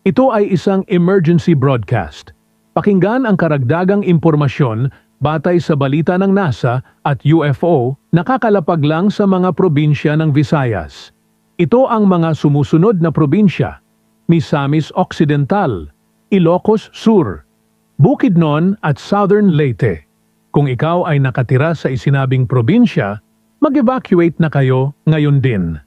Ito ay isang emergency broadcast. Pakinggan ang karagdagang impormasyon batay sa balita ng NASA at UFO nakakalapag lang sa mga probinsya ng Visayas. Ito ang mga sumusunod na probinsya: Misamis Occidental, Ilocos Sur, Bukidnon at Southern Leyte. Kung ikaw ay nakatira sa isinabing probinsya, mag-evacuate na kayo ngayon din.